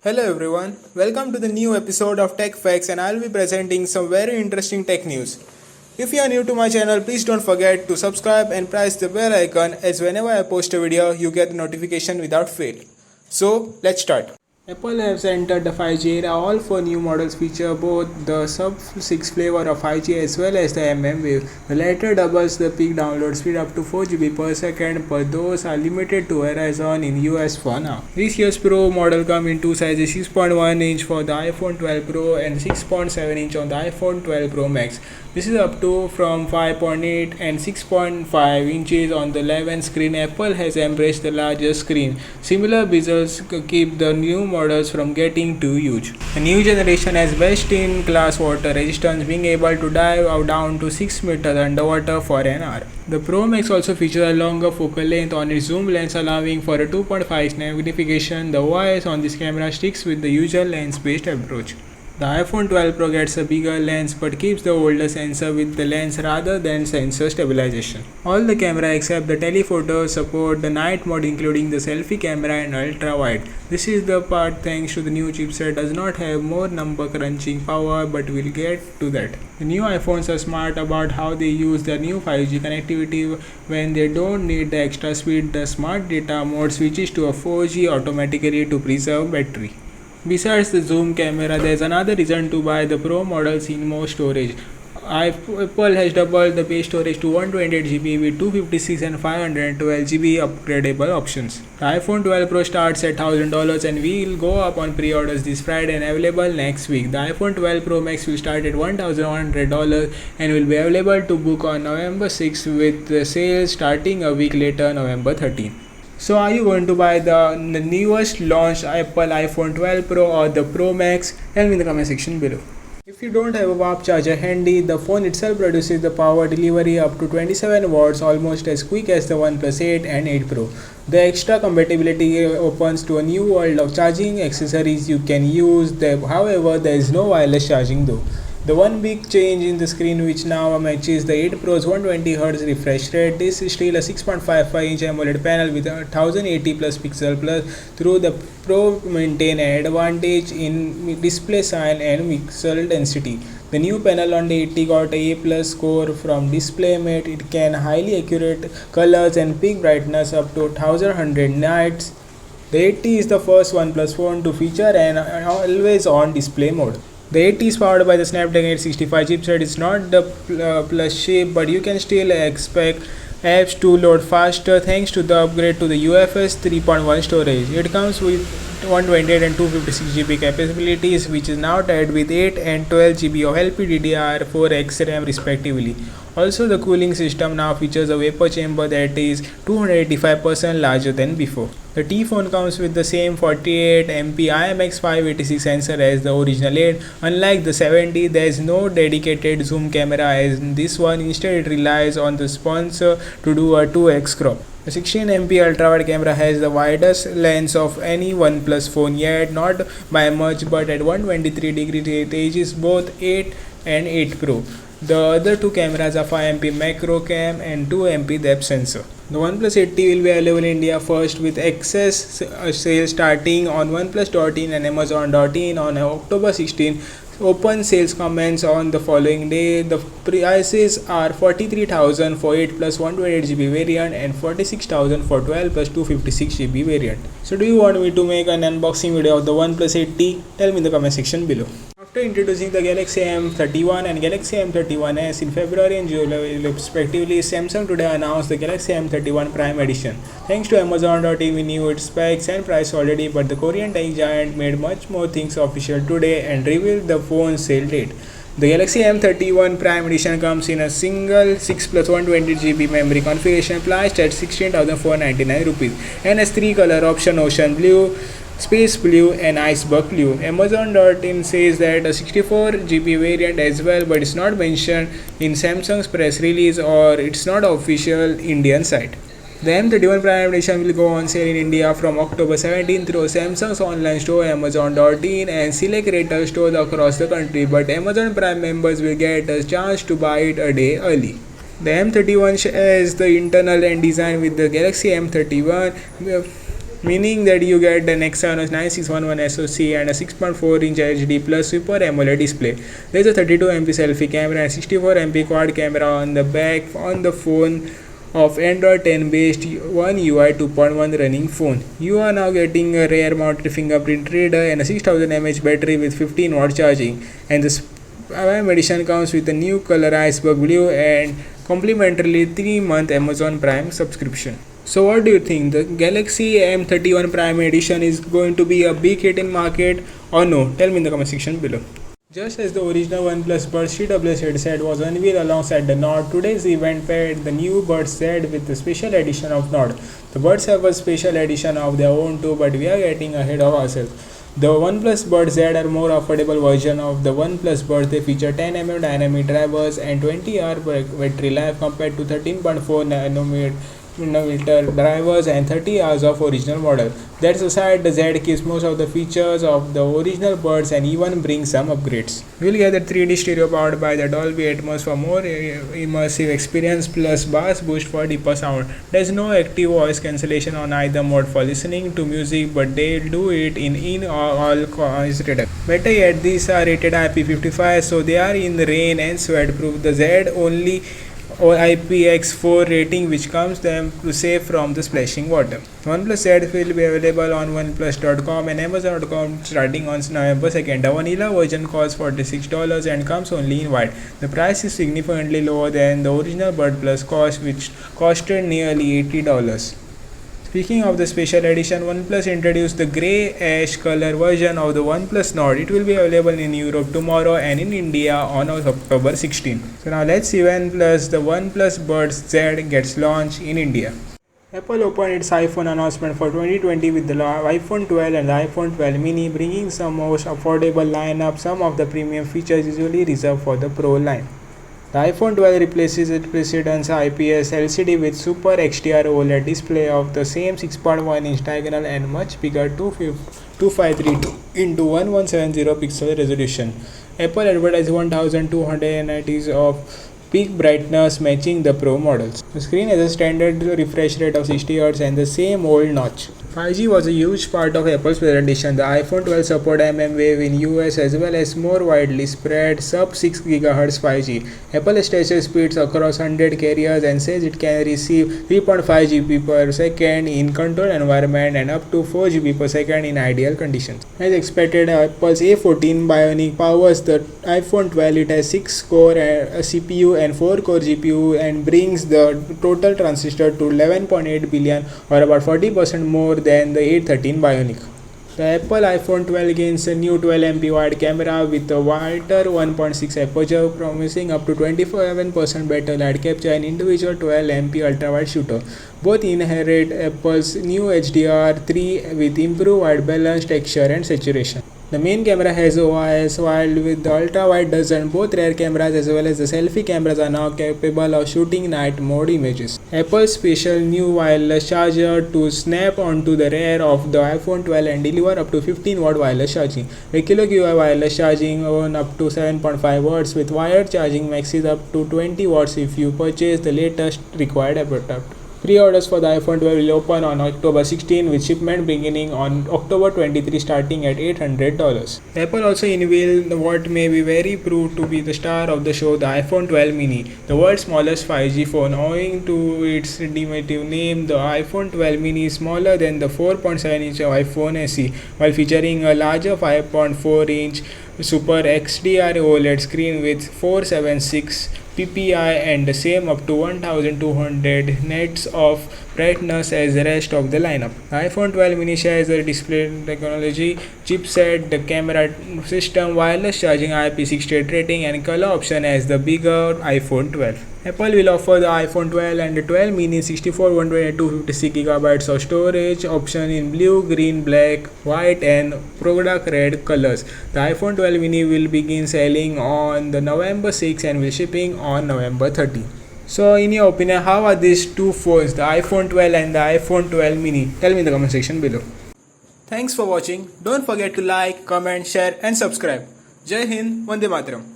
Hello everyone, welcome to the new episode of Tech Facts, and I'll be presenting some very interesting tech news. If you are new to my channel, please don't forget to subscribe and press the bell icon, as whenever I post a video you get the notification without fail. So let's start. Apple has entered the 5G era. All four new models feature both the sub-6 flavor of 5G as well as the mmWave. The latter doubles the peak download speed up to 4 GB per second, but those are limited to Verizon in US for now. This year's Pro model come in two sizes, 6.1 inch for the iPhone 12 Pro and 6.7 inch on the iPhone 12 Pro Max. This is up to from 5.8 and 6.5 inches on the 11 screen. Apple has embraced the larger screen. Similar bezels keep the new models from getting too huge. The new generation has best-in-class water resistance, being able to dive down to 6 meters underwater for an hour. The Pro Max also features a longer focal length on its zoom lens, allowing for a 2.5x magnification. The OIS on this camera sticks with the usual lens-based approach. The iPhone 12 Pro gets a bigger lens but keeps the older sensor with the lens rather than sensor stabilization. All the camera except the telephoto support the night mode, including the selfie camera and ultra wide. This is the part thanks to the new chipset does not have more number crunching power, but we'll get to that. The new iPhones are smart about how they use their new 5G connectivity. When they don't need the extra speed, the smart data mode switches to a 4G automatically to preserve battery. Besides the zoom camera, there is another reason to buy the Pro models in more storage. Apple has doubled the base storage to 128 GB with 256 and 512 GB upgradable options. The iPhone 12 Pro starts at $1,000 and will go up on pre-orders this Friday and available next week. The iPhone 12 Pro Max will start at $1,100 and will be available to book on November 6 with the sales starting a week later, November 13. So are you going to buy the newest launched Apple iPhone 12 Pro or the Pro Max? Tell me in the comment section below. If you don't have a warp charger handy, the phone itself produces the power delivery up to 27 watts, almost as quick as the OnePlus 8 and 8 Pro. The extra compatibility opens to a new world of charging accessories you can use. However, there is no wireless charging though. The one big change in the screen, which now matches the 8 Pro's 120Hz refresh rate. This is still a 6.55-inch AMOLED panel with 1080 plus pixel plus. Through the Pro maintain an advantage in display size and pixel density. The new panel on the 80 got a A+ score from DisplayMate. It can highly accurate colors and peak brightness up to 1100 nits. The 80 is the first OnePlus phone to feature an always-on display mode. The 80 is powered by the Snapdragon 865 chipset. It's not the Plus shape, but you can still expect apps to load faster thanks to the upgrade to the UFS 3.1 storage. It comes with 128 and 256 GB capabilities, which is now tied with 8 and 12 GB of LPDDR4X RAM respectively. Also, the cooling system now features a vapor chamber that is 285% larger than before. The T phone comes with the same 48 MP IMX586 sensor as the original 8. Unlike the 70, there is no dedicated zoom camera as in this one. Instead, it relies on the sponsor to do a 2x crop. The 16 MP ultra-wide camera has the widest lens of any OnePlus phone yet, not by much, but at 123 degrees it ages both 8 and 8 Pro. The other two cameras are 5 MP macro cam and 2 MP depth sensor. The OnePlus 80 will be available in India first with excess sales starting on oneplus.in and amazon.in on October 16. Open sales commence on the following day. The prices are 43,000 for 8 plus 128 GB variant and 46,000 for 12 plus 256 GB variant. So do you want me to make an unboxing video of the OnePlus 80? Tell me in the comment section below. After introducing the Galaxy M31 and Galaxy M31s in February and July respectively, Samsung today announced the Galaxy M31 Prime Edition. Thanks to Amazon.in, we knew its specs and price already, but the Korean tech giant made much more things official today and revealed the phone's sale date. The Galaxy M31 Prime Edition comes in a single 6 plus 120 GB memory configuration priced at 16,499 rupees and has 3 color option: Ocean Blue, Space Blue and Iceberg Blue. Amazon.in says that a 64 GB variant as well, but it's not mentioned in Samsung's press release or it's not official Indian site. The M31 Prime Edition will go on sale in India from October 17 through Samsung's online store, Amazon.in, and select retail stores across the country, but Amazon Prime members will get a chance to buy it a day early. The M31 shares the internal and design with the Galaxy M31. meaning that you get an Exynos 9611 SoC and a 6.4-inch HD plus Super AMOLED display. There is a 32MP selfie camera and 64MP quad camera on the back on the phone of Android 10 based One UI 2.1 running phone. You are now getting a rear mounted fingerprint reader and a 6000 mAh battery with 15 watt charging, and this Prime Edition comes with a new color iceberg blue and complimentarily 3-month Amazon Prime subscription. So what do you think? The Galaxy M31 Prime Edition is going to be a big hit in market or no? Tell me in the comment section below. Just as the original OnePlus Buds TWS headset was unveiled alongside the NORD, today's event paired the new Buds Z with the special edition of NORD. The Buds have a special edition of their own too, but we are getting ahead of ourselves. The OnePlus Buds Z are more affordable version of the OnePlus Buds. They feature 10mm dynamic drivers and 20-hour battery life compared to 13.4nm drivers and 30 hours of original model. That aside, the Z keeps most of the features of the original Buds and even brings some upgrades. You will get the 3D stereo powered by the Dolby Atmos for more immersive experience plus bass boost for deeper sound. There is no active voice cancellation on either mode for listening to music, but they do it in all noise reduction. Better yet, these are rated IP55, so they are in the rain and sweat proof. The Z only or IPX4 rating, which comes them to safe from the splashing water. OnePlus Z will be available on oneplus.com and amazon.com starting on November 2nd. The vanilla version costs $46 and comes only in white. The price is significantly lower than the original Bud Plus cost, which costed nearly $80. Speaking of the special edition, OnePlus introduced the grey-ash color version of the OnePlus NORD. It will be available in Europe tomorrow and in India on October 16. So now let's see when the OnePlus Buds Z gets launched in India. Apple opened its iPhone announcement for 2020 with the iPhone 12 and the iPhone 12 mini, bringing some most affordable lineup. Some of the premium features usually reserved for the Pro line. The iPhone 12 replaces its precedent's IPS LCD with Super XDR OLED display of the same 6.1-inch diagonal and much bigger 2532 into 1170 pixel resolution. Apple advertised 1200 nits of peak brightness matching the Pro models. The screen has a standard refresh rate of 60Hz and the same old notch. 5G was a huge part of Apple's presentation. The iPhone 12 support mmWave in US as well as more widely spread sub-6 GHz 5G. Apple stretches speeds across 100 carriers and says it can receive 3.5 GB per second in controlled environment and up to 4 GB per second in ideal conditions. As expected, Apple's A14 Bionic powers the iPhone 12. It has 6-core CPU and 4-core GPU and brings the total transistor to 11.8 billion or about 40% more than the A13 Bionic. The Apple iPhone 12 gains a new 12MP wide camera with a wider 1.6 aperture, promising up to 27% better light capture and individual 12MP ultra-wide shooter. Both inherit Apple's new HDR3 with improved white balance, texture and saturation. The main camera has OIS, while with the ultra-wide doesn't. Both rear cameras as well as the selfie cameras are now capable of shooting night mode images. Apple's special new wireless charger to snap onto the rear of the iPhone 12 and deliver up to 15-watt wireless charging. Regular UI wireless charging on up to 7.5 watts with wired charging maxes up to 20 watts if you purchase the latest required adapter. Pre-orders for the iPhone 12 will open on October 16 with shipment beginning on October 23 starting at $800. Apple also unveiled what may be very proved to be the star of the show, the iPhone 12 mini, the world's smallest 5G phone. Owing to its diminutive name, the iPhone 12 mini is smaller than the 4.7-inch iPhone SE, while featuring a larger 5.4-inch Super XDR OLED screen with 476 ppi and the same up to 1200 nits of brightness as the rest of the lineup. The iPhone 12 mini shares the display technology, chipset, the camera system, wireless charging, IP68 rating and color option as the bigger iPhone 12. Apple will offer the iPhone 12 and the 12 mini 64, 128, 256 GB of storage option in blue, green, black, white and product red colors. The iPhone 12 mini will begin selling on the November 6 and will shipping on November 30. So in your opinion, how are these two phones, the iPhone 12 and the iPhone 12 mini? Tell me in the comment section below. Thanks for watching. Don't forget to like, comment, share and subscribe. Jai Hind, Vande Mataram.